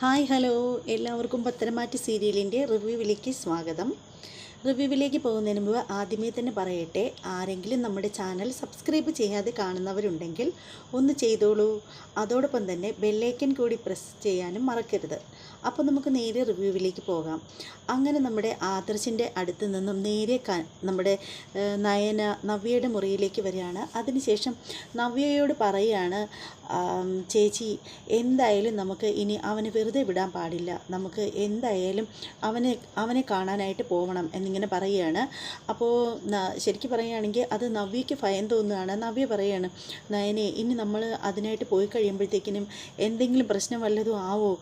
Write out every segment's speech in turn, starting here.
Hi hello, എല്ലാവർക്കും പത്തനംമാറ്റ് സീരിയലിൻ്റെ റിവ്യൂവിലേക്ക് സ്വാഗതം. റിവ്യൂവിലേക്ക് പോകുന്നതിന് മുമ്പ് ആദ്യമേ തന്നെ പറയട്ടെ, ആരെങ്കിലും നമ്മുടെ ചാനൽ സബ്സ്ക്രൈബ് ചെയ്യാതെ കാണുന്നവരുണ്ടെങ്കിൽ ഒന്ന് ചെയ്തോളൂ. അതോടൊപ്പം തന്നെ ബെല്ലൈക്കൻ കൂടി പ്രസ് ചെയ്യാനും മറക്കരുത്. അപ്പോൾ നമുക്ക് നേരെ റിവ്യൂവിലേക്ക് പോകാം. അങ്ങനെ നമ്മുടെ ആദർശിൻ്റെ അടുത്ത് നിന്നും നേരെ നമ്മുടെ നവ്യയുടെ മുറിയിലേക്ക് വരികയാണ്. അതിനുശേഷം നവ്യയോട് പറയുകയാണ്, ചേച്ചി എന്തായാലും നമുക്ക് ഇനി അവനെ വെറുതെ വിടാൻ പാടില്ല, നമുക്ക് എന്തായാലും അവനെ കാണാനായിട്ട് പോകണം എന്നിങ്ങനെ പറയുകയാണ്. അപ്പോൾ ശരിക്കും പറയുകയാണെങ്കിൽ അത് നവ്യയ്ക്ക് ഭയം തോന്നുകയാണ്. നവ്യ പറയുകയാണ്, നയനെ ഇനി നമ്മൾ അതിനായിട്ട് പോയി കഴിയുമ്പോഴത്തേക്കിനും എന്തെങ്കിലും പ്രശ്നം വല്ലതും ആവോ,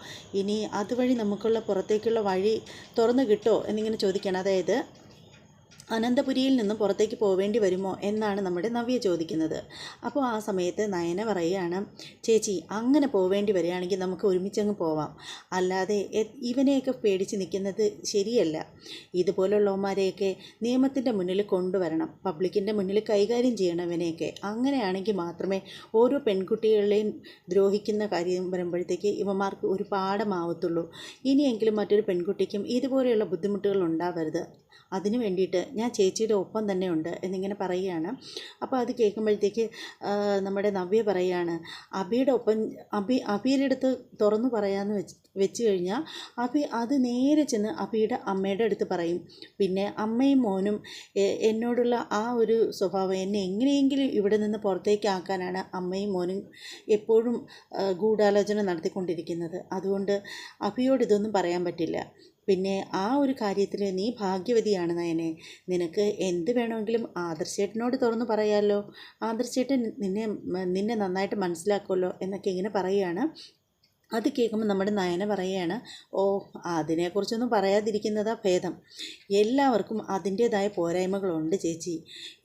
ഇനി അതുവഴി നമുക്കുള്ള പുറത്തേക്കുള്ള വഴി തുറന്നു കിട്ടോ എന്നിങ്ങനെ ചോദിക്കുകയാണ്. അതായത് അനന്തപുരിയിൽ നിന്നും പുറത്തേക്ക് പോവേണ്ടി വരുമോ എന്നാണ് നമ്മുടെ നവ്യ ചോദിക്കുന്നത്. അപ്പോൾ ആ സമയത്ത് നയന പറയുകയാണ്, ചേച്ചി അങ്ങനെ പോവേണ്ടി വരികയാണെങ്കിൽ നമുക്ക് ഒരുമിച്ചങ്ങ് പോവാം, അല്ലാതെ ഇവനെയൊക്കെ പേടിച്ച് നിൽക്കുന്നത് ശരിയല്ല. ഇതുപോലുള്ളവന്മാരെയൊക്കെ നിയമത്തിൻ്റെ മുന്നിൽ കൊണ്ടുവരണം, പബ്ലിക്കിൻ്റെ മുന്നിൽ കൈകാര്യം ചെയ്യണം ഇവനെയൊക്കെ. അങ്ങനെയാണെങ്കിൽ മാത്രമേ ഓരോ പെൺകുട്ടികളെയും ദ്രോഹിക്കുന്ന കാര്യം വരുമ്പോഴത്തേക്ക് ഇവന്മാർക്ക് ഒരു പാഠമാവത്തുള്ളൂ. ഇനിയെങ്കിലും മറ്റൊരു പെൺകുട്ടിക്കും ഇതുപോലെയുള്ള ബുദ്ധിമുട്ടുകൾ ഉണ്ടാവരുത്, അതിനു വേണ്ടിയിട്ട് ഞാൻ ചേച്ചിയുടെ ഒപ്പം തന്നെ ഉണ്ട് എന്നിങ്ങനെ പറയുകയാണ്. അപ്പോൾ അത് കേൾക്കുമ്പോഴത്തേക്ക് നമ്മുടെ നവ്യ പറയുകയാണ്, അബിയുടെ ഒപ്പം അബിയുടെ അടുത്ത് തുറന്നു പറയാമെന്ന് വെച്ച് കഴിഞ്ഞാൽ അബി അത് നേരെ ചെന്ന് അബിയുടെ അമ്മയുടെ അടുത്ത് പറയും. പിന്നെ അമ്മയും മോനും എന്നോടുള്ള ആ ഒരു സ്വഭാവം എന്നെ എങ്ങനെയെങ്കിലും ഇവിടെ നിന്ന് പുറത്തേക്ക് ആക്കാനാണ് അമ്മയും മോനും എപ്പോഴും ഗൂഢാലോചന നടത്തിക്കൊണ്ടിരിക്കുന്നത്. അതുകൊണ്ട് അബിയോട് ഇതൊന്നും പറയാൻ പറ്റില്ല. പിന്നെ ആ ഒരു കാര്യത്തിൽ നീ ഭാഗ്യവതിയാണ് നയനെ, നിനക്ക് എന്ത് വേണമെങ്കിലും ആദർശേട്ടനോട് തുറന്നു പറയാമല്ലോ, ആദർശേട്ടൻ നിന്നെ നന്നായിട്ട് മനസ്സിലാക്കുമല്ലോ എന്നൊക്കെ ഇങ്ങനെ പറയുകയാണ്. അത് കേൾക്കുമ്പോൾ നമ്മുടെ നയന പറയുകയാണ്, ഓ അതിനെക്കുറിച്ചൊന്നും പറയാതിരിക്കുന്നതാ ഭേദം. എല്ലാവർക്കും അതിൻ്റേതായ പോരായ്മകളുണ്ട് ചേച്ചി.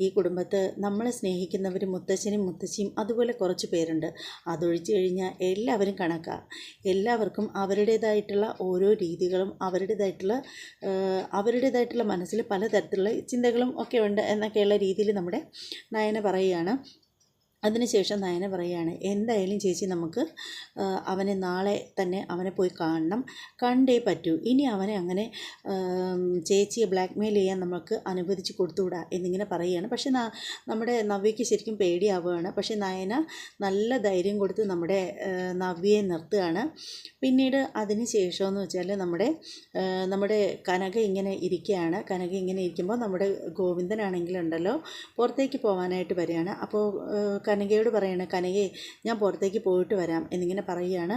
ഈ കുടുംബത്ത് നമ്മളെ സ്നേഹിക്കുന്നവരും മുത്തശ്ശനും മുത്തശ്ശിയും അതുപോലെ കുറച്ച് പേരുണ്ട്. അതൊഴിച്ചു കഴിഞ്ഞാൽ എല്ലാവരും കണക്കാണ്. എല്ലാവർക്കും അവരുടേതായിട്ടുള്ള ഓരോ രീതികളും അവരുടേതായിട്ടുള്ള മനസ്സിൽ പലതരത്തിലുള്ള ചിന്തകളും ഒക്കെ ഉണ്ട് എന്നൊക്കെയുള്ള രീതിയിൽ നമ്മുടെ നയന പറയുകയാണ്. അതിനുശേഷം നയന പറയുകയാണ്, എന്തായാലും ചേച്ചി നമുക്ക് അവനെ നാളെ തന്നെ അവനെ പോയി കാണണം, കണ്ടേ പറ്റൂ. ഇനി അവനെ അങ്ങനെ ചേച്ചിയെ ബ്ലാക്ക്മെയിൽ ചെയ്യാൻ നമുക്ക് അനുവദിച്ച് കൊടുത്തുകൂടാ എന്നിങ്ങനെ പറയുകയാണ്. പക്ഷേ നമ്മുടെ നവ്യയ്ക്ക് ശരിക്കും പേടിയാവുകയാണ്. പക്ഷേ നയന നല്ല ധൈര്യം കൊടുത്ത് നമ്മുടെ നവ്യയെ നിർത്തുകയാണ്. പിന്നീട് അതിന് ശേഷമെന്ന് വെച്ചാൽ നമ്മുടെ കനക ഇങ്ങനെ ഇരിക്കുകയാണ്. കനക ഇങ്ങനെ ഇരിക്കുമ്പോൾ നമ്മുടെ ഗോവിന്ദനാണെങ്കിലുണ്ടല്ലോ പുറത്തേക്ക് പോകാനായിട്ട് വരികയാണ്. അപ്പോൾ കനകയോട് പറയണേ, കനകയെ ഞാൻ പുറത്തേക്ക് പോയിട്ട് വരാം എന്നിങ്ങനെ പറയുകയാണ്.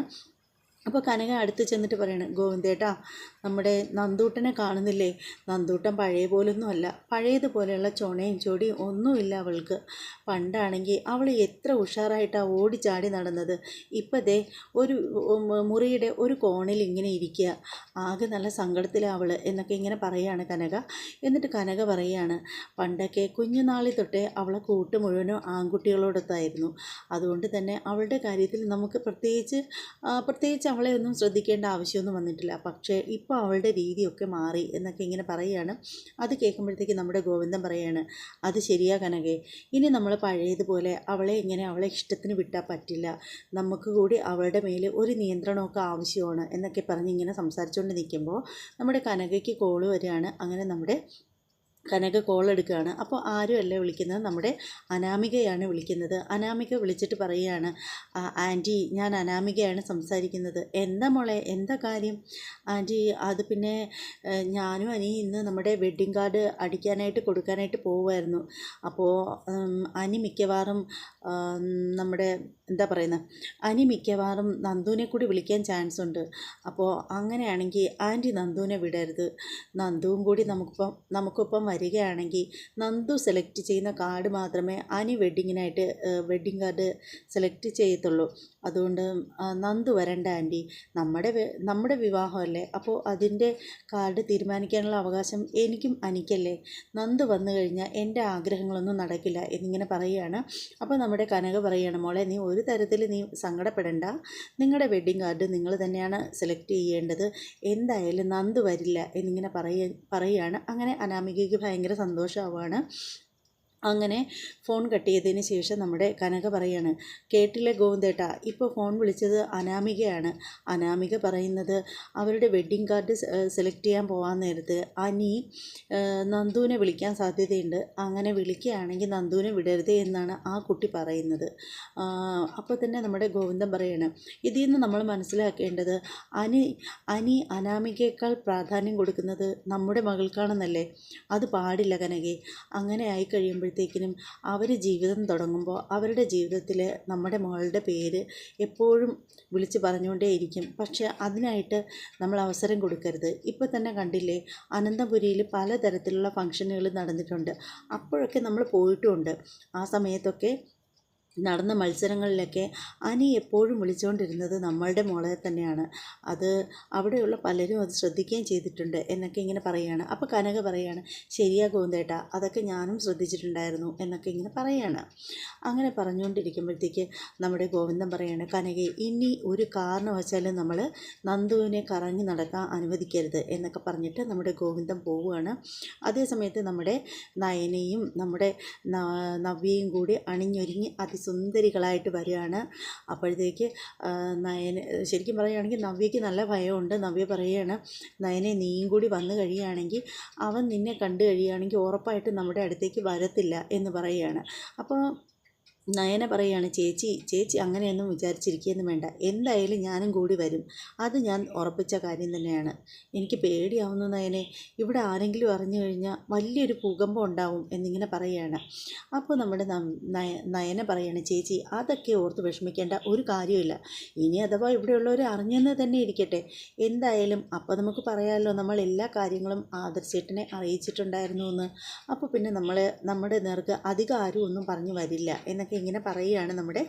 അപ്പോൾ കനക അടുത്ത് ചെന്നിട്ട് പറയണം, ഗോവിന്ദേട്ടാ നമ്മുടെ നന്ദൂട്ടനെ കാണുന്നില്ലേ, നന്ദൂട്ടൻ പഴയ പോലൊന്നും അല്ല, പഴയതുപോലെയുള്ള ചൊണയും ചൊടിയും ഒന്നുമില്ല അവൾക്ക്. പണ്ടാണെങ്കിൽ അവൾ എത്ര ഉഷാറായിട്ടാണ് ഓടിച്ചാടി നടന്നത്, ഇപ്പോഴത്തെ ഒരു മുറിയുടെ ഒരു കോണിൽ ഇങ്ങനെ ഇരിക്കുക, ആകെ നല്ല സങ്കടത്തിലാണ് അവൾ എന്നൊക്കെ ഇങ്ങനെ പറയുകയാണ് കനക. എന്നിട്ട് കനക പറയുകയാണ്, പണ്ടൊക്കെ കുഞ്ഞുനാളിൽ തൊട്ടേ അവളെ കൂട്ട് മുഴുവനും ആൺകുട്ടികളോടൊത്തായിരുന്നു, അതുകൊണ്ട് തന്നെ അവളുടെ കാര്യത്തിൽ നമുക്ക് പ്രത്യേകിച്ച് അവളെ ഒന്നും ശ്രദ്ധിക്കേണ്ട ആവശ്യമൊന്നും വന്നിട്ടില്ല. പക്ഷേ ഇപ്പോൾ അവളുടെ രീതിയൊക്കെ മാറി എന്നൊക്കെ ഇങ്ങനെ പറയുകയാണ്. അത് കേൾക്കുമ്പോഴത്തേക്ക് നമ്മുടെ ഗോവിന്ദൻ പറയുകയാണ്, അത് ശരിയാ കനകേ, ഇനി നമ്മൾ പഴയതുപോലെ അവളെ ഇഷ്ടത്തിന് വിട്ടാൽ പറ്റില്ല, നമുക്ക് കൂടി അവളുടെ മേൽ ഒരു നിയന്ത്രണമൊക്കെ ആവശ്യമാണ് എന്നൊക്കെ പറഞ്ഞ് ഇങ്ങനെ സംസാരിച്ചുകൊണ്ട് നിൽക്കുമ്പോൾ നമ്മുടെ കനകയ്ക്ക് കോള് വരികയാണ്. അങ്ങനെ നമ്മുടെ കനക കോൾ എടുക്കുകയാണ്. അപ്പോൾ ആരുമല്ല വിളിക്കുന്നത്, നമ്മുടെ അനാമികയാണ് വിളിക്കുന്നത്. അനാമിക വിളിച്ചിട്ട് പറയുകയാണ്, ആൻറ്റി ഞാൻ അനാമികയാണ് സംസാരിക്കുന്നത്. എന്താ മോളെ, എന്താ കാര്യം? ആൻറ്റി അത് പിന്നെ ഞാനും അനി ഇന്ന് നമ്മുടെ വെഡ്ഡിങ് കാർഡ് അടിക്കാനായിട്ട് കൊടുക്കാനായിട്ട് പോവുമായിരുന്നു. അപ്പോൾ അനി മിക്കവാറും നമ്മുടെ എന്താ പറയുന്നത്, അനി മിക്കവാറും നന്ദുവിനെ കൂടി വിളിക്കാൻ ചാൻസ് ഉണ്ട്. അപ്പോൾ അങ്ങനെയാണെങ്കിൽ ആൻറ്റി നന്ദുവിനെ വിടരുത്, നന്ദുവും കൂടി നമുക്കൊപ്പം വരികയാണെങ്കിൽ നന്ദു സെലക്ട് ചെയ്യുന്ന കാർഡ് മാത്രമേ അനി വെഡ്ഡിങ് കാർഡ് സെലക്ട് ചെയ്യത്തുള്ളൂ. അതുകൊണ്ട് നന്ദു വരണ്ട ആൻറ്റി, നമ്മുടെ വിവാഹമല്ലേ, അപ്പോൾ അതിൻ്റെ കാർഡ് തീരുമാനിക്കാനുള്ള അവകാശം എനിക്കും അനിക്കല്ലേ, നന്ദു വന്നു കഴിഞ്ഞാൽ എൻ്റെ ആഗ്രഹങ്ങളൊന്നും നടക്കില്ല എന്നിങ്ങനെ പറയുകയാണ്. അപ്പോൾ നമ്മുടെ കനക പറയുകയാണ്, മോളെ നീ ഒരു തരത്തിൽ നീ സങ്കടപ്പെടേണ്ട, നിങ്ങളുടെ വെഡ്ഡിങ് കാർഡ് നിങ്ങൾ തന്നെയാണ് സെലക്ട് ചെയ്യേണ്ടത്, എന്തായാലും നന്ദു വരില്ല എന്നിങ്ങനെ പറയുകയാണ്. അങ്ങനെ അനാമികയ്ക്ക് ഭയങ്കര സന്തോഷമാവുകയാണ്. അങ്ങനെ ഫോൺ കട്ട് ചെയ്തതിന് ശേഷം നമ്മുടെ കനക പറയാണ്, കേട്ടില്ലേ ഗോവിന്ദേട്ടാ, ഇപ്പോൾ ഫോൺ വിളിച്ചത് അനാമികയാണ്. അനാമിക പറയുന്നത് അവരുടെ വെഡ്ഡിങ് കാർഡ് സെലക്ട് ചെയ്യാൻ പോകാൻ നേരത്ത് അനി നന്ദുവിനെ വിളിക്കാൻ സാധ്യതയുണ്ട്, അങ്ങനെ വിളിക്കുകയാണെങ്കിൽ നന്ദുവിനെ വിടരുത് എന്നാണ് ആ കുട്ടി പറയുന്നത്. അപ്പോൾ തന്നെ നമ്മുടെ ഗോവിന്ദൻ പറയാണ്, ഇതിൽ നിന്ന് നമ്മൾ മനസ്സിലാക്കേണ്ടത് അനി അനാമികയേക്കാൾ പ്രാധാന്യം കൊടുക്കുന്നത് നമ്മുടെ മകൾക്കാണെന്നല്ലേ. അത് പാടില്ല കനകെ. അങ്ങനെ ആയി കഴിയുമ്പോഴത്തേക്കിനും അവർ ജീവിതം തുടങ്ങുമ്പോൾ അവരുടെ ജീവിതത്തിൽ നമ്മുടെ മകളുടെ പേര് എപ്പോഴും വിളിച്ച് പറഞ്ഞുകൊണ്ടേയിരിക്കും. പക്ഷേ അതിനായിട്ട് നമ്മൾ അവസരം കൊടുക്കരുത്. ഇപ്പോൾ തന്നെ കണ്ടില്ലേ, അനന്തപുരിയിൽ പലതരത്തിലുള്ള ഫംഗ്ഷനുകൾ നടന്നിട്ടുണ്ട്. അപ്പോഴൊക്കെ നമ്മൾ പോയിട്ടുമുണ്ട്. ആ സമയത്തൊക്കെ നടന്ന മത്സരങ്ങളിലൊക്കെ അനി എപ്പോഴും വിളിച്ചുകൊണ്ടിരുന്നത് നമ്മളുടെ മോളെ തന്നെയാണ്. അത് അവിടെയുള്ള പലരും അത് ശ്രദ്ധിക്കുകയും ചെയ്തിട്ടുണ്ട് എന്നൊക്കെ ഇങ്ങനെ പറയുകയാണ്. അപ്പോൾ കനക പറയുകയാണ്, ശരിയാ ഗോവിന്ദേട്ടാ, അതൊക്കെ ഞാനും ശ്രദ്ധിച്ചിട്ടുണ്ടായിരുന്നു എന്നൊക്കെ ഇങ്ങനെ പറയുകയാണ്. അങ്ങനെ പറഞ്ഞുകൊണ്ടിരിക്കുമ്പോഴത്തേക്ക് നമ്മുടെ ഗോവിന്ദൻ പറയുകയാണ്, കനകെ ഇനി ഒരു കാരണവശാലും നമ്മൾ നന്ദുവിനെ കറങ്ങി നടക്കാൻ അനുവദിക്കരുത് എന്നൊക്കെ പറഞ്ഞിട്ട് നമ്മുടെ ഗോവിന്ദൻ പോവുകയാണ്. അതേസമയത്ത് നമ്മുടെ നയനയും നമ്മുടെ നവ്യയും കൂടി അണിഞ്ഞൊരുങ്ങി സുന്ദരികളായിട്ട് വരികയാണ്. അപ്പോഴത്തേക്ക് നയന ശരിക്കും പറയുകയാണെങ്കിൽ നവ്യയ്ക്ക് നല്ല ഭയമുണ്ട്. നവ്യ പറയുകയാണ്, നയനെ നീയും കൂടി വന്നു കഴിയുകയാണെങ്കിൽ അവൻ നിന്നെ കണ്ടു കഴിയുകയാണെങ്കിൽ ഉറപ്പായിട്ടും നമ്മുടെ അടുത്തേക്ക് വരത്തില്ല എന്ന് പറയുകയാണ്. അപ്പോൾ നയന പറയുകയാണ്, ചേച്ചി അങ്ങനെയൊന്നും വിചാരിച്ചിരിക്കുകയൊന്നും വേണ്ട, എന്തായാലും ഞാനും കൂടി വരും, അത് ഞാൻ ഉറപ്പിച്ച കാര്യം തന്നെയാണ്. എനിക്ക് പേടിയാവുന്നു നയനെ, ഇവിടെ ആരെങ്കിലും അറിഞ്ഞു കഴിഞ്ഞാൽ വലിയൊരു ഭൂകമ്പം ഉണ്ടാവും എന്നിങ്ങനെ പറയുകയാണ്. അപ്പോൾ നമ്മുടെ നയന പറയുകയാണ്, ചേച്ചി അതൊക്കെ ഓർത്ത് വിഷമിക്കേണ്ട ഒരു കാര്യമില്ല, ഇനി അഥവാ ഇവിടെയുള്ളവർ അറിഞ്ഞെന്ന് തന്നെ ഇരിക്കട്ടെ, എന്തായാലും അപ്പോൾ നമുക്ക് പറയാമല്ലോ നമ്മൾ എല്ലാ കാര്യങ്ങളും ആദർശേട്ടനെ അറിയിച്ചിട്ടുണ്ടായിരുന്നു എന്ന്. അപ്പോൾ പിന്നെ നമ്മുടെ നേർക്ക് അധികം ആരും ഒന്നും പറഞ്ഞു വരില്ല എന്നൊക്കെ ഇങ്ങനെ പറയുകയാണ് നമ്മുടെ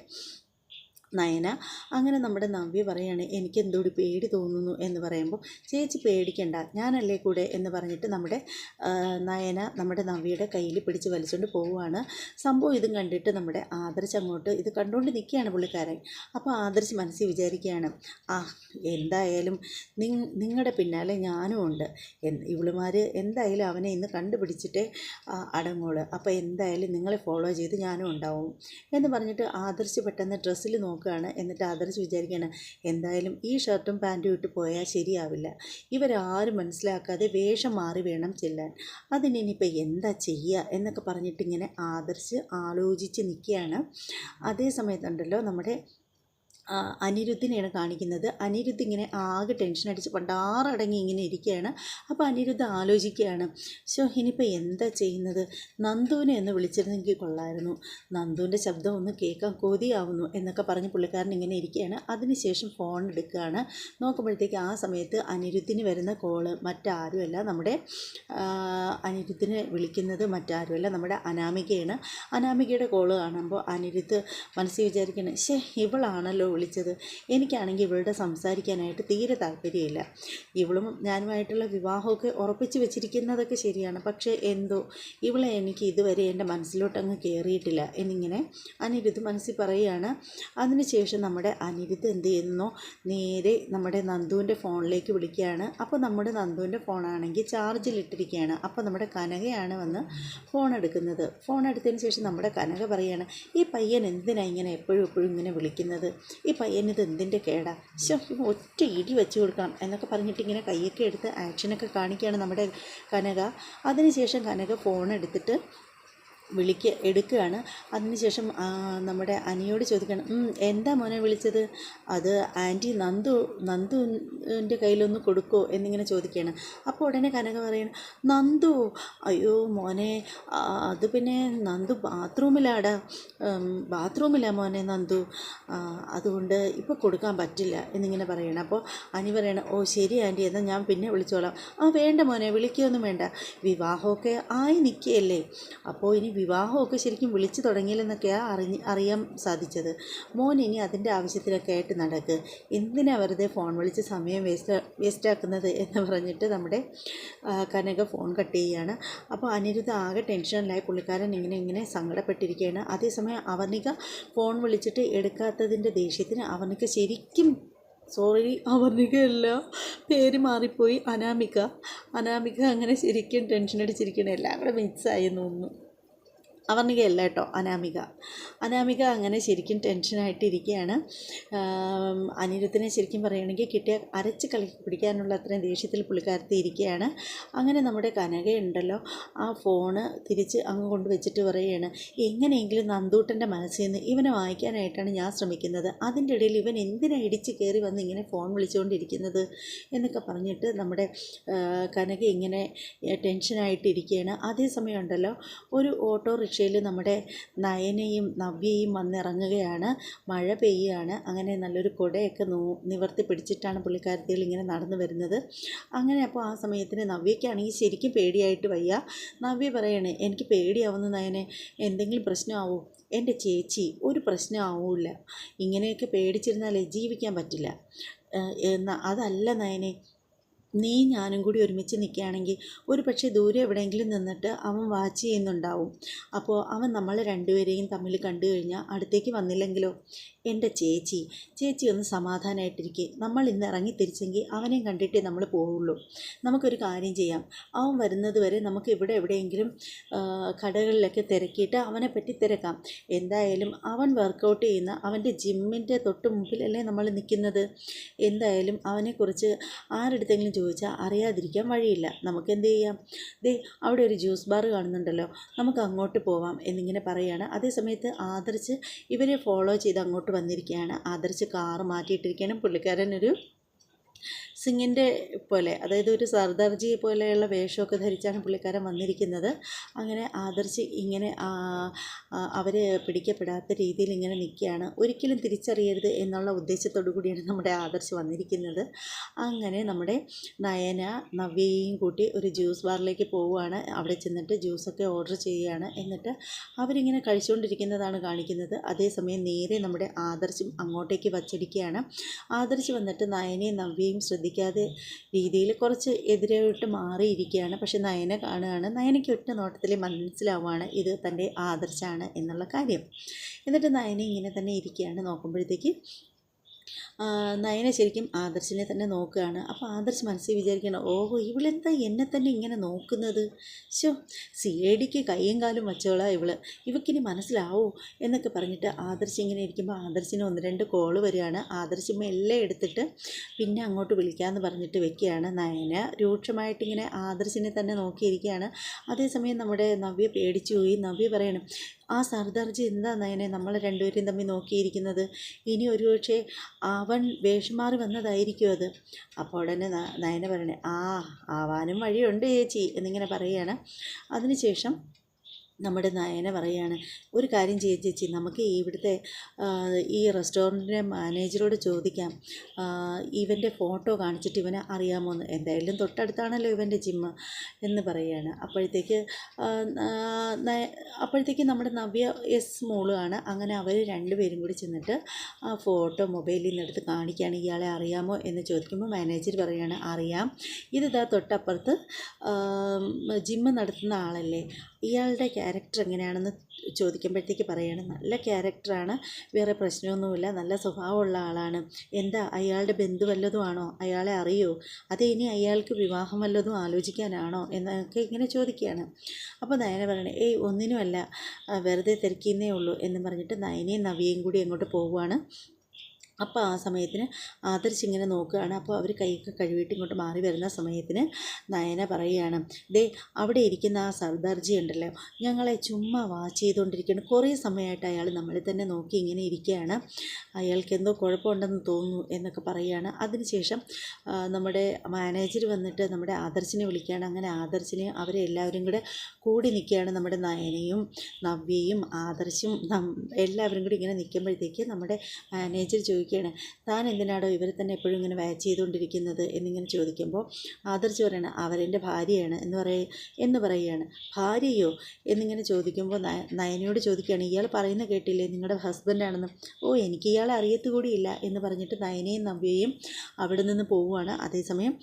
നയന. അങ്ങനെ നമ്മുടെ നവ്യ പറയാണ്, എനിക്ക് എന്തോടി പേടി തോന്നുന്നു എന്ന് പറയുമ്പോൾ, ചേച്ചി പേടിക്കണ്ട, ഞാനല്ലേ കൂടെ എന്ന് പറഞ്ഞിട്ട് നമ്മുടെ നയന നമ്മുടെ നവ്യയുടെ കയ്യിൽ പിടിച്ച് വലിച്ചുകൊണ്ട് പോവുകയാണ്. സംഭവം ഇതും കണ്ടിട്ട് നമ്മുടെ ആദർശ് അങ്ങോട്ട് ഇത് കണ്ടുകൊണ്ട് നിൽക്കുകയാണ് പുള്ളിക്കാരൻ. അപ്പോൾ ആദർശ് മനസ്സിൽ വിചാരിക്കുകയാണ്, എന്തായാലും നിങ്ങളുടെ പിന്നാലെ ഞാനും ഉണ്ട്, ഇവളുമാർ എന്തായാലും അവനെ ഇന്ന് കണ്ടുപിടിച്ചിട്ടേ അടങ്ങോള്, അപ്പോൾ എന്തായാലും നിങ്ങളെ ഫോളോ ചെയ്ത് ഞാനും ഉണ്ടാവും എന്ന് പറഞ്ഞിട്ട് ആദർശ് പെട്ടെന്ന് ഡ്രസ്സിൽ നോക്കുകയാണ്. എന്നിട്ട് ആദർശ് വിചാരിക്കുകയാണ്, എന്തായാലും ഈ ഷർട്ടും പാൻറ്റും ഇട്ട് പോയാൽ ശരിയാവില്ല, ഇവരാരും മനസ്സിലാക്കാതെ വേഷം മാറി വേണം ചെല്ലാൻ, അതിനിപ്പോൾ എന്താ ചെയ്യുക എന്നൊക്കെ പറഞ്ഞിട്ടിങ്ങനെ ആദർശ് ആലോചിച്ച് നിൽക്കുകയാണ്. അതേ സമയത്തുണ്ടല്ലോ നമ്മുടെ അനിരുദ്ധിനെയാണ് കാണിക്കുന്നത്. അനിരുദ്ധ് ഇങ്ങനെ ആകെ ടെൻഷൻ അടിച്ച് പണ്ടാറടങ്ങി ഇങ്ങനെ ഇരിക്കുകയാണ്. അപ്പോൾ അനിരുദ്ധ് ആലോചിക്കുകയാണ്, ഇനിയിപ്പോൾ എന്താ ചെയ്യുന്നത്, നന്ദുവിനെ ഒന്ന് വിളിച്ചിരുന്നെങ്കിൽ കൊള്ളായിരുന്നു, നന്ദുവിൻ്റെ ശബ്ദം ഒന്ന് കേൾക്കാൻ കൊതിയാവുന്നു എന്നൊക്കെ പറഞ്ഞ് പുള്ളിക്കാരൻ ഇങ്ങനെ ഇരിക്കുകയാണ്. അതിനുശേഷം ഫോൺ എടുക്കുകയാണ്. നോക്കുമ്പോഴത്തേക്ക് ആ സമയത്ത് അനിരുദ്ധിന് വരുന്ന കോള് മറ്റാരുമല്ല, നമ്മുടെ അനിരുദ്ധിനെ വിളിക്കുന്നത് മറ്റാരുമല്ല, നമ്മുടെ അനാമികയാണ്. അനാമികയുടെ കോള് കാണുമ്പോൾ അനിരുദ്ധ് മനസ്സിൽ വിചാരിക്കണം, ഇവളാണല്ലോ വിളിച്ചത്, എനിക്കാണെങ്കിൽ ഇവളുടെ സംസാരിക്കാനായിട്ട് തീരെ താല്പര്യമില്ല, ഇവളും ഞാനുമായിട്ടുള്ള വിവാഹമൊക്കെ ഉറപ്പിച്ച് വെച്ചിരിക്കുന്നതൊക്കെ ശരിയാണ്, പക്ഷേ എന്തോ ഇവളെ എനിക്ക് ഇതുവരെ എൻ്റെ മനസ്സിലോട്ടങ്ങ് കയറിയിട്ടില്ല എന്നിങ്ങനെ അനിരുദ്ധ് മനസ്സിൽ പറയുകയാണ്. അതിനുശേഷം നമ്മുടെ അനിരുദ്ധ് എന്ത് ചെയ്യുന്നോ, നേരെ നമ്മുടെ നന്ദുവിൻ്റെ ഫോണിലേക്ക് വിളിക്കുകയാണ്. അപ്പോൾ നമ്മുടെ നന്ദുവിൻ്റെ ഫോണാണെങ്കിൽ ചാർജിലിട്ടിരിക്കുകയാണ്. അപ്പോൾ നമ്മുടെ കനകയാണ് വന്ന് ഫോൺ എടുക്കുന്നത്. ഫോൺ എടുത്തതിന് ശേഷം നമ്മുടെ കനക പറയുകയാണ്, ഈ പയ്യൻ എന്തിനാണ് ഇങ്ങനെ എപ്പോഴും ഇങ്ങനെ വിളിക്കുന്നത്, ഈ പയ്യനിത് എന്തിൻ്റെ കേടാ, ഒറ്റ ഇടി വെച്ച് കൊടുക്കാം എന്നൊക്കെ പറഞ്ഞിട്ട് ഇങ്ങനെ കൈയൊക്കെ എടുത്ത് ആക്ഷനൊക്കെ കാണിക്കുകയാണ് നമ്മുടെ കനക. അതിനുശേഷം കനക ഫോൺ എടുത്തിട്ട് എടുക്കുകയാണ്. അതിനുശേഷം നമ്മുടെ അനിയോട് ചോദിക്കണം, എന്താ മോനെ വിളിച്ചത്, അത് ആൻറ്റി നന്ദുവിൻ്റെ കയ്യിലൊന്ന് കൊടുക്കുമോ എന്നിങ്ങനെ ചോദിക്കുകയാണ്. അപ്പോൾ ഉടനെ കനക പറയണം, നന്ദു, അയ്യോ മോനെ, അത് പിന്നെ നന്ദു ബാത്റൂമിലാ മോനെ നന്ദു, അതുകൊണ്ട് ഇപ്പോൾ കൊടുക്കാൻ പറ്റില്ല എന്നിങ്ങനെ പറയണം. അപ്പോൾ അനി പറയണം, ഓ ശരി ആൻറ്റി, എന്നാൽ ഞാൻ പിന്നെ വിളിച്ചോളാം. വേണ്ട മോനെ, വിളിക്കുകയൊന്നും വേണ്ട, വിവാഹമൊക്കെ ആയി നിൽക്കുകയല്ലേ, അപ്പോൾ ഇനി വിവാഹമൊക്കെ ശരിക്കും വിളിച്ചു തുടങ്ങിയില്ലെന്നൊക്കെയാണ് അറിയാൻ സാധിച്ചത്. മോൻ ഇനി അതിൻ്റെ ആവശ്യത്തിലൊക്കെ ആയിട്ട് നടക്ക്, എന്തിനാ വെറുതെ ഫോൺ വിളിച്ച് സമയം വേസ്റ്റാക്കുന്നത് എന്ന് പറഞ്ഞിട്ട് നമ്മുടെ കനക ഫോൺ കട്ട് ചെയ്യുകയാണ്. അപ്പോൾ അനിരുദ്ധ ആകെ ടെൻഷനിലായി, പുള്ളിക്കാരൻ ഇങ്ങനെ സങ്കടപ്പെട്ടിരിക്കുകയാണ്. അതേസമയം അവർണിക ഫോൺ വിളിച്ചിട്ട് എടുക്കാത്തതിൻ്റെ ദേഷ്യത്തിന് അവർണിക ശരിക്കും അവർണികയല്ല, പേര് മാറിപ്പോയി, അനാമിക അങ്ങനെ ശരിക്കും ടെൻഷൻ അടിച്ചിരിക്കണം, എല്ലാം കൂടെ മിക്സായി തോന്നുന്നു. അവർണികയല്ല കേട്ടോ, അനാമിക. അനാമിക അങ്ങനെ ശരിക്കും ടെൻഷനായിട്ടിരിക്കുകയാണ്. അനിരുദ്ധിനെ ശരിക്കും പറയുകയാണെങ്കിൽ കിട്ടിയ അരച്ച് പിടിക്കാനുള്ള അത്രയും ദേഷ്യത്തിൽ പുള്ളിക്കാരത്തി ഇരിക്കുകയാണ്. അങ്ങനെ നമ്മുടെ കനകയുണ്ടല്ലോ, ആ ഫോണ് തിരിച്ച് അങ്ങ് കൊണ്ട് വെച്ചിട്ട് പറയുകയാണ്, എങ്ങനെയെങ്കിലും നന്ദൂട്ടൻ്റെ മനസ്സിൽ നിന്ന് ഇവനെ വായിക്കാനായിട്ടാണ് ഞാൻ ശ്രമിക്കുന്നത്, അതിൻ്റെ ഇടയിൽ ഇവൻ എന്തിനാ ഇടിച്ച് കയറി വന്ന് ഇങ്ങനെ ഫോൺ വിളിച്ചുകൊണ്ടിരിക്കുന്നത് എന്നൊക്കെ പറഞ്ഞിട്ട് നമ്മുടെ കനക ഇങ്ങനെ ടെൻഷനായിട്ടിരിക്കുകയാണ്. അതേസമയം ഉണ്ടല്ലോ, ഒരു ഓട്ടോറിക്ഷയിൽ നമ്മുടെ നയനയും നവ്യയും വന്നിറങ്ങുകയാണ്. മഴ പെയ്യുകയാണ്. അങ്ങനെ നല്ലൊരു കുടയൊക്കെ നിവർത്തി പിടിച്ചിട്ടാണ് പുള്ളിക്കാരത്തികൾ ഇങ്ങനെ നടന്നു വരുന്നത്. അങ്ങനെ അപ്പോൾ ആ സമയത്തിന് നവ്യയ്ക്കാണെങ്കിൽ ശരിക്കും പേടിയായിട്ട് വയ്യ. നവ്യ പറയണേ, എനിക്ക് പേടിയാവുന്ന നയനെ, എന്തെങ്കിലും പ്രശ്നമാവൂ? എൻ്റെ ചേച്ചി, ഒരു പ്രശ്നം ആവില്ല. ഇങ്ങനെയൊക്കെ പേടിച്ചിരുന്നാലേ ജീവിക്കാൻ പറ്റില്ല. അതല്ല നയനെ, നീ ഞാനും കൂടി ഒരുമിച്ച് നിൽക്കുകയാണെങ്കിൽ ഒരു പക്ഷേ ദൂരെ എവിടെയെങ്കിലും നിന്നിട്ട് അവൻ വാച്ച് ചെയ്യുന്നുണ്ടാവും. അപ്പോൾ അവൻ നമ്മൾ രണ്ടുപേരെയും തമ്മിൽ കണ്ടു കഴിഞ്ഞാൽ അടുത്തേക്ക് വന്നില്ലെങ്കിലോ? എൻ്റെ ചേച്ചി, ചേച്ചി ഒന്ന് സമാധാനമായിട്ടിരിക്കുക. നമ്മൾ ഇന്ന് ഇറങ്ങി തിരിച്ചെങ്കിൽ അവനെയും കണ്ടിട്ടേ നമ്മൾ പോവുള്ളൂ. നമുക്കൊരു കാര്യം ചെയ്യാം, അവൻ വരുന്നത് വരെ നമുക്ക് ഇവിടെ എവിടെയെങ്കിലും കടകളിലൊക്കെ തിരക്കിയിട്ട് അവനെ പറ്റി തിരക്കാം. എന്തായാലും അവൻ വർക്കൗട്ട് ചെയ്യുന്ന അവൻ്റെ ജിമ്മിൻ്റെ തൊട്ട് മുമ്പിലല്ലേ നമ്മൾ നിൽക്കുന്നത്. എന്തായാലും അവനെക്കുറിച്ച് ആരെടുത്തെങ്കിലും ചോദിച്ചാൽ അറിയാതിരിക്കാൻ വഴിയില്ല. നമുക്ക് എന്ത് ചെയ്യാം, ദേ അവിടെ ഒരു ജ്യൂസ് ബാർ കാണുന്നുണ്ടല്ലോ, നമുക്ക് അങ്ങോട്ട് പോവാം എന്നിങ്ങനെ പറയുകയാണ്. അതേസമയത്ത് ആദർശ് ഇവരെ ഫോളോ ചെയ്ത് അങ്ങോട്ട് വന്നിരിക്കുകയാണ്. ആദർശ് കാറ് മാറ്റിയിട്ടിരിക്കുകയാണ്. പുള്ളിക്കാരൻ ഒരു സിംഗിൻ്റെ പോലെ, അതായത് ഒരു സർദാർജി പോലെയുള്ള വേഷമൊക്കെ ധരിച്ചാണ് പുള്ളിക്കാരൻ വന്നിരിക്കുന്നത്. അങ്ങനെ ആദർശ് ഇങ്ങനെ അവർ പിടിക്കപ്പെടാത്ത രീതിയിൽ ഇങ്ങനെ നിൽക്കുകയാണ്. ഒരിക്കലും തിരിച്ചറിയരുത് എന്നുള്ള ഉദ്ദേശത്തോടു കൂടിയാണ് നമ്മുടെ ആദർശ് വന്നിരിക്കുന്നത്. അങ്ങനെ നമ്മുടെ നയന നവ്യയും കൂട്ടി ഒരു ജ്യൂസ് ബാറിലേക്ക് പോവുകയാണ്. അവിടെ ചെന്നിട്ട് ജ്യൂസൊക്കെ ഓർഡർ ചെയ്യുകയാണ്. എന്നിട്ട് അവരിങ്ങനെ കഴിച്ചുകൊണ്ടിരിക്കുന്നതാണ് കാണിക്കുന്നത്. അതേസമയം നേരെ നമ്മുടെ ആദർശും അങ്ങോട്ടേക്ക് വച്ചടിക്കുകയാണ്. ആദർശ് വന്നിട്ട് നയനയും നവ്യയും ശ്രദ്ധിക്കാതെ രീതിയിൽ കുറച്ച് എതിരോട്ട് മാറിയിരിക്കുകയാണ്. പക്ഷെ നയന കാണുകയാണ്. നയനയ്ക്ക് ഒറ്റ നോട്ടത്തിൽ മനസ്സിലാവുകയാണ് ഇത് തൻ്റെ ആദർശാണ് എന്നുള്ള കാര്യം. എന്നിട്ട് നയന ഇങ്ങനെ തന്നെ ഇരിക്കുകയാണ്. നോക്കുമ്പോഴത്തേക്ക് നയന ശരിക്കും ആദർശിനെ തന്നെ നോക്കുകയാണ്. അപ്പോൾ ആദർശ് മനസ്സിൽ വിചാരിക്കണം, ഓഹോ ഇവളെന്താ എന്നെ തന്നെ ഇങ്ങനെ നോക്കുന്നത്, സിഐഡിക്ക് കയ്യും കാലും വച്ചോളാം ഇവക്കിനി മനസ്സിലാവൂ എന്നൊക്കെ പറഞ്ഞിട്ട് ആദർശ് ഇങ്ങനെ ഇരിക്കുമ്പോൾ ആദർശിന് 1-2 കോള് വരികയാണ്. ആദർശ് മെല്ലെ എടുത്തിട്ട് പിന്നെ അങ്ങോട്ട് വിളിക്കാമെന്ന് പറഞ്ഞിട്ട് വെക്കുകയാണ്. നയന രൂക്ഷമായിട്ടിങ്ങനെ ആദർശിനെ തന്നെ നോക്കിയിരിക്കുകയാണ്. അതേസമയം നമ്മുടെ നവ്യ പേടിച്ചു പോയി. നവ്യ പറയണം, ആ സർദാർജി എന്താ നയനെ നമ്മൾ രണ്ടുപേരെയും തമ്മിൽ നോക്കിയിരിക്കുന്നത്, ഇനി ഒരുപക്ഷെ അവൻ വേഷം മാറി വന്നതായിരിക്കും അത്. അപ്പോൾ ഉടനെ നയന പറയണേ, ആവാനും വഴിയുണ്ട് ചേച്ചി എന്നിങ്ങനെ പറയുകയാണ്. അതിനുശേഷം നമ്മുടെ നയന പറയുകയാണ്, ഒരു കാര്യം ചെയ്യും ചേച്ചി, നമുക്ക് ഇവിടുത്തെ ഈ റെസ്റ്റോറൻറ്റിൻ്റെ മാനേജറോട് ചോദിക്കാം, ഇവൻ്റെ ഫോട്ടോ കാണിച്ചിട്ട് ഇവനെ അറിയാമോന്ന്. എന്തായാലും തൊട്ടടുത്താണല്ലോ ഇവൻ്റെ ജിമ്മ് എന്ന് പറയുകയാണ്. അപ്പോഴത്തേക്ക് നമ്മുടെ നവ്യ മോളാണ്. അങ്ങനെ അവർ രണ്ടുപേരും കൂടി ചെന്നിട്ട് ആ ഫോട്ടോ മൊബൈലിൽ നിന്ന് എടുത്ത് കാണിക്കുകയാണ്. ഇയാളെ അറിയാമോ എന്ന് ചോദിക്കുമ്പോൾ മാനേജർ പറയുകയാണ്, അറിയാം, ഇതിതാ തൊട്ടപ്പുറത്ത് ജിമ്മ് നടത്തുന്ന ആളല്ലേ, ഇയാളുടെ ക്യാരക്ടർ എങ്ങനെയാണെന്ന് ചോദിക്കുമ്പോഴത്തേക്ക് പറയുകയാണ്, നല്ല ക്യാരക്ടറാണ്, വേറെ പ്രശ്നമൊന്നുമില്ല, നല്ല സ്വഭാവമുള്ള ആളാണ്. എന്താ അയാളുടെ ബന്ധു വല്ലതും ആണോ, അയാളെ അറിയോ, അതേ ഇനി അയാൾക്ക് വിവാഹം വല്ലതും ആലോചിക്കാനാണോ എന്നൊക്കെ ഇങ്ങനെ ചോദിക്കുകയാണ്. അപ്പോൾ നയന പറയണേ, ഒന്നിനുമല്ല, വെറുതെ തിരക്കിന്നേ ഉള്ളൂ എന്ന് പറഞ്ഞിട്ട് നയനയും നവ്യയും കൂടി അങ്ങോട്ട് പോവുകയാണ്. അപ്പോൾ ആ സമയത്തിന് ആദർശ് ഇങ്ങനെ നോക്കുകയാണ്. അപ്പോൾ അവർ കൈയൊക്കെ കഴുകിയിട്ട് ഇങ്ങോട്ട് മാറി വരുന്ന സമയത്തിന് നയന പറയുകയാണ്, ദേ അവിടെ ഇരിക്കുന്ന ആ സർദാർജി ഉണ്ടല്ലോ, ഞങ്ങളെ ചുമ്മാ വാച്ച് ചെയ്തുകൊണ്ടിരിക്കുകയാണ്, കുറേ സമയമായിട്ട് അയാൾ നമ്മളെ തന്നെ നോക്കി ഇങ്ങനെ ഇരിക്കുകയാണ്, അയാൾക്ക് എന്തോ കുഴപ്പമുണ്ടെന്ന് തോന്നുന്നു എന്നൊക്കെ പറയുകയാണ്. അതിനുശേഷം നമ്മുടെ മാനേജർ വന്നിട്ട് നമ്മുടെ ആദർശിനെ വിളിക്കുകയാണ്. അങ്ങനെ ആദർശിനെ അവരെ എല്ലാവരും കൂടി നിൽക്കുകയാണ്. നമ്മുടെ നയനയും നവ്യയും ആദർശും എല്ലാവരും കൂടി ഇങ്ങനെ നിൽക്കുമ്പോഴത്തേക്ക് നമ്മുടെ മാനേജർ ചോദിക്കുകയാണ്, താൻ എന്തിനാടോ ഇവരെ തന്നെ എപ്പോഴും ഇങ്ങനെ വാച്ച് ചെയ്തുകൊണ്ടിരിക്കുന്നത് എന്നിങ്ങനെ ചോദിക്കുമ്പോൾ ആദർശ് പറയണം, അവരെൻ്റെ ഭാര്യയാണ് എന്ന് പറയുകയാണ്. ഭാര്യയോ എന്നിങ്ങനെ ചോദിക്കുമ്പോൾ നയനയോട് ചോദിക്കുകയാണ്, ഇയാൾ പറയുന്ന കേട്ടില്ലേ നിങ്ങളുടെ ഹസ്ബൻഡാണെന്ന്. എനിക്ക് ഇയാളെ അറിയത്തുകൂടിയില്ല എന്ന് പറഞ്ഞിട്ട് നയനയും നവ്യയും അവിടെ നിന്ന് പോവുകയാണ്. അതേസമയം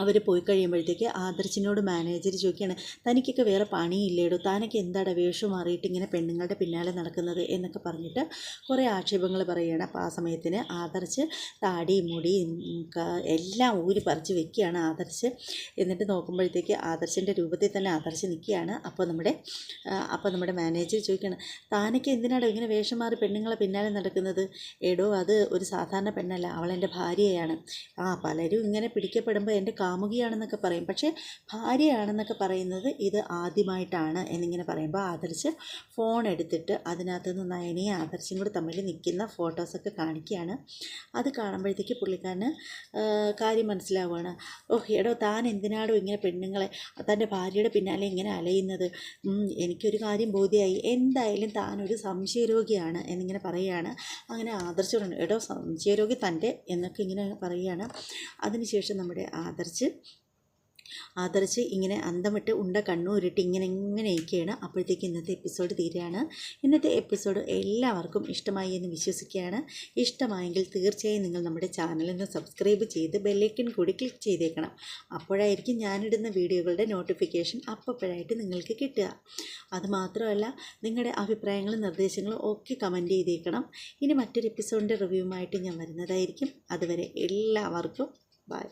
അവർ പോയി കഴിയുമ്പോഴത്തേക്ക് ആദർശിനോട് മാനേജർ ചോദിക്കുകയാണ്, തനിക്കൊക്കെ വേറെ പണിയില്ലേടോ, താനൊക്കെ എന്താടാ വേഷം മാറിയിട്ട് ഇങ്ങനെ പെണ്ണുങ്ങളുടെ പിന്നാലെ നടക്കുന്നത് എന്നൊക്കെ പറഞ്ഞിട്ട് കുറേ ആക്ഷേപങ്ങൾ പറയുകയാണ്. അപ്പോൾ ആ സമയത്തിന് ആദർശ് താടിയും മുടിയും എല്ലാം ഊരി പറിച്ച് വെക്കുകയാണ് ആദർശ്. എന്നിട്ട് നോക്കുമ്പോഴത്തേക്ക് ആദർശിൻ്റെ രൂപത്തിൽ തന്നെ ആദർശ് നിൽക്കുകയാണ്. അപ്പോൾ നമ്മുടെ മാനേജർ ചോദിക്കുകയാണ്, താനൊക്കെ എന്തിനാടോ ഇങ്ങനെ വേഷം മാറി പെണ്ണുങ്ങളെ പിന്നാലെ നടക്കുന്നത്? എടോ, അത് ഒരു സാധാരണ പെണ്ണല്ല, അവളെൻ്റെ ഭാര്യയാണ്. പലരും ഇങ്ങനെ പിടിക്കപ്പെടുമ്പോൾ എൻ്റെ കാമുകിയാണെന്നൊക്കെ പറയും, പക്ഷേ ഭാര്യയാണെന്നൊക്കെ പറയുന്നത് ഇത് ആദ്യമായിട്ടാണ് എന്നിങ്ങനെ പറയുമ്പോൾ ആദർശ് ഫോൺ എടുത്തിട്ട് അതിനകത്ത് നിന്ന് നയനയും ആദർശും കൂടെ തമ്മിൽ നിൽക്കുന്ന ഫോട്ടോസൊക്കെ കാണിക്കുകയാണ്. അത് കാണുമ്പോഴത്തേക്ക് പുള്ളിക്കാരന് കാര്യം മനസ്സിലാവുകയാണ്. എടോ, താൻ എന്തിനാടോ ഇങ്ങനെ പെണ്ണുങ്ങളെ തൻ്റെ ഭാര്യയുടെ പിന്നാലെ ഇങ്ങനെ അലയുന്നത്? എനിക്കൊരു കാര്യം ബോധ്യമായി, എന്തായാലും താനൊരു സംശയരോഗിയാണ് എന്നിങ്ങനെ പറയുകയാണ്. അങ്ങനെ ആദർശോടാണ്, എടോ സംശയരോഗി തൻ്റെ എന്നൊക്കെ ഇങ്ങനെ പറയുകയാണ്. അതിനുശേഷം നമ്മുടെ ആദർശ് ഇങ്ങനെ അന്തം വിട്ട് ഉണ്ട കണ്ണൂരിട്ട് ഇങ്ങനെ ഇരിക്കുകയാണ്. അപ്പോഴത്തേക്ക് ഇന്നത്തെ എപ്പിസോഡ് തീരുകയാണ്. ഇന്നത്തെ എപ്പിസോഡ് എല്ലാവർക്കും ഇഷ്ടമായി എന്ന് വിശ്വസിക്കുകയാണ്. ഇഷ്ടമായെങ്കിൽ തീർച്ചയായും നിങ്ങൾ നമ്മുടെ ചാനലിന് സബ്സ്ക്രൈബ് ചെയ്ത് ബെല്ലൈക്കൺ കൂടി ക്ലിക്ക് ചെയ്തേക്കണം. അപ്പോഴായിരിക്കും ഞാനിടുന്ന വീഡിയോകളുടെ നോട്ടിഫിക്കേഷൻ അപ്പോഴായിട്ട് നിങ്ങൾക്ക് കിട്ടുക. അതുമാത്രമല്ല, നിങ്ങളുടെ അഭിപ്രായങ്ങളും നിർദ്ദേശങ്ങളും ഒക്കെ കമൻറ്റ് ചെയ്തേക്കണം. ഇനി മറ്റൊരു എപ്പിസോഡിൻ്റെ റിവ്യൂവുമായിട്ട് ഞാൻ വരുന്നതായിരിക്കും. അതുവരെ എല്ലാവർക്കും ബൈ.